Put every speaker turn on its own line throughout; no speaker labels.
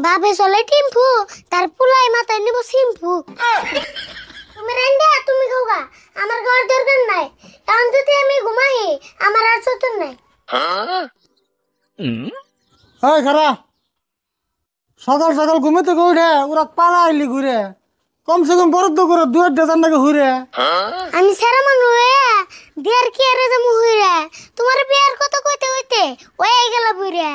বাপে চলে টিম্পু তার পুলাই মাথায় নিব সিম্পু। তুমি রান্দা তুমি খাওগা, আমার ঘর দরকার নাই। এখন যদি আমি ঘুমাই আমার আর চতুর নাই।
ওই খারা সকাল সকাল ঘুমেতে উঠে ওরা পাড়া আইলি ঘুরে কমসে কম বরাদ্দ করে 2-1 নাকি ঘুরে।
আমি সারা মানুষ বিয়ার কি আরে যাবো হইরে, তোমার বিয়ার কথা কইতে কইতে ওই গেল বুইরে।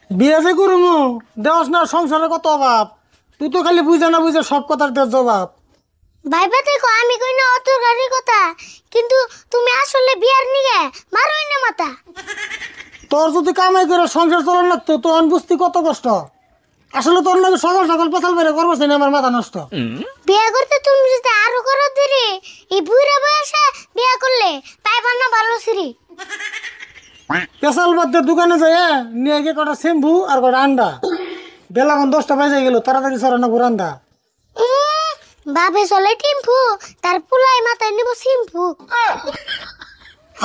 বিয়ে যে করুমু দেওয়াস না, সংসারে কত অভাব, তুই তো খালি বুঝে না বুঝে সব কথার দেওয়ার জবাব।
ভাইবা দেখো আমি কই না অত গাড়ির কথা, কিন্তু তুমি আসলে বিয়ার নিগে মারোই না মাথা।
তোর যদি কামাই করে সংসার চলার লাগতো তখন বুঝতি কত কষ্ট। আসলে তোর নাকি সকাল সকাল পেছাল বেড়ে করবো না, আমার মাথা নষ্ট।
বিয়া করতে তুমি যদি আরো করো দেরি, এই বুড়া বয়সে বিয়া করলে পাইবা না ভালো সিরি।
পেশাল বাদে দোকানে যায় নিয়ে গিয়ে কটা শ্যাম্পু আর কটা আন্ডা। বেলা 10টা বাজে গেল, তাড়াতাড়ি সরানো গুরান্দা।
বাপে চলে টিম্পু তার পুলাই মাথায় নিব সিম্পু।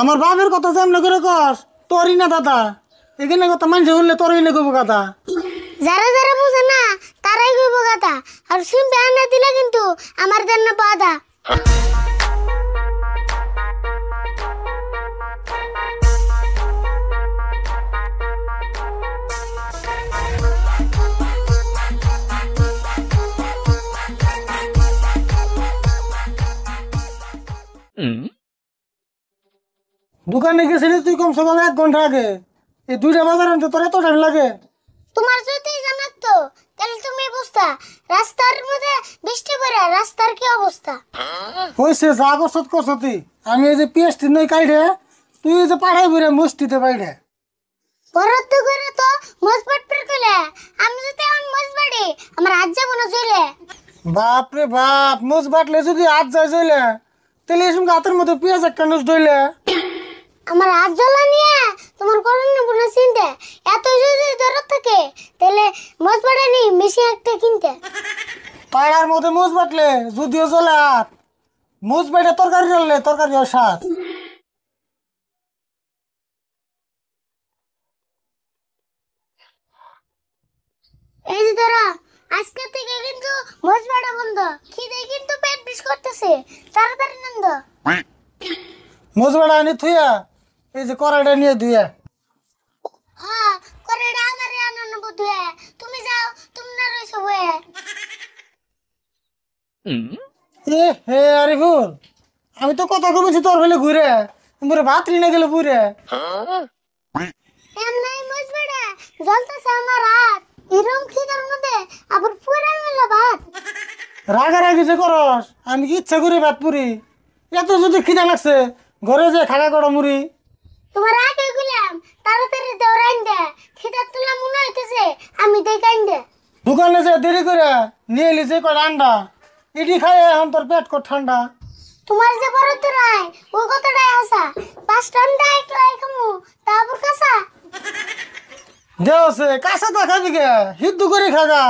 আমার বাপের কথা যেমন করে কস তোরই না দাদা, এখানে কথা মানুষ শুনলে তোরই না কবো কথা।
যারা যারা বুঝে না তারাই কইব গাদা, আর সিম্পু আনা দিলে কিন্তু আমার জন্য বাধা।
দোকানে গেছিলি তুই কমসে কম 1 ঘন্টা আগে, এই 2টা বাজার আনতে তোর এত টাইম লাগে?
তোমার যদি জানাতো তাহলে তুমি বুঝতা রাস্তার মধ্যে বৃষ্টি পড়ে রাস্তার কি অবস্থা।
হয়েছে যা করছত করছতি, আমি এই যে পিএসটি নই কাইডে তুই এই যে পাঠাই বইরে মুষ্টিতে বাইরে।
বরাদ্দ করে তো মজবাট পের কইলে, আমি যদি এখন মজবাড়ি আমার হাত যাবো না জইলে।
বাপ রে বাপ, মুজ বাটলে যদি হাত যায় জইলে তাহলে এই সঙ্গে হাতের মধ্যে পেঁয়াজ একটা নুস ধইলে।
আমার হাত জ্বলা নিয়ে তোমার করেন না বলে চিনতে, এত যদি দরদ থাকে তাহলে মজবাড়ে নি মেশিন একটা কিনতে।
পাড়ার মধ্যে মুজ বাটলে যদিও জ্বলে হাত, মুজ বাইটে তরকারি রাখলে তরকারি হয় স্বাদ।
এই যে ধরো আজকে থেকে কিন্তু মজবাড়া বন্ধ, খিদে কিন্তু পেট বিষ করতেছে, তাড়াতাড়ি নন্দ।
মুজ বাড়া আনি থুইয়া এই যে কড়াইটা নিয়ে ধুইয়া।
হ্যাঁ করে আমারে আনন্দ বুঝে, তুমি যাও তুমি না রইছো বয়ে।
এ হে আরিফুল, আমি তো কথা কমেছি তোর ফেলে ঘুরে মোরে ভাত রিনা গেল পুরে।
এমনাই মজবাড়া জ্বলতেছে আমার হাত, এরম খিদার মধ্যে আবার পুরা মেলা ভাত।
রাগারাগি যে করস, আমি কি ইচ্ছা করি ভাত পুরি? এত যদি খিদা লাগছে ঘরে যে খাগা করা মুড়ি।
তোমার আগে গেলাম তাড়াতাড়ি দৌড়াইন দে, খিদার তুলা মনে হইতেছে আমি দেখাইন দে।
দোকানে যে দেরি করে নিয়ে এলি যে কটা আন্ডা, এটি খাই এখন তোর পেট কর ঠান্ডা।
তোমার যে বড় তো নাই ওই কথাটাই আসা, 5 ঘন্টা একলাই খামু তারপর কাঁচা।
দেওছে কাঁচা তো খাবি গে, সিদ্ধ করে খাগা,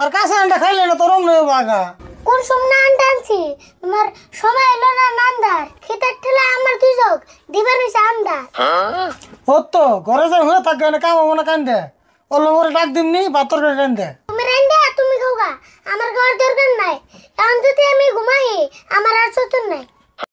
আর কাঁচা আন্ডা খাইলে না তোর অন্য বাগা।
কোন সময় আন্ডা আনছি তোমার সময় এলো না নান্দার, খিদার ঠেলা আমার দুই চোখ দিবার হইছে আন্দার।
ও তো ঘরে যাই হয়ে থাকে না, কাম মনে কান্দে অল্প করে ডাক দিমনি ভাত তরকারি কান্দে।
তুমি রান্দা তুমি খাওগা, আমার ঘর দরকার নাই। এখন যদি আমি ঘুমাই আমার আর চতুর নাই।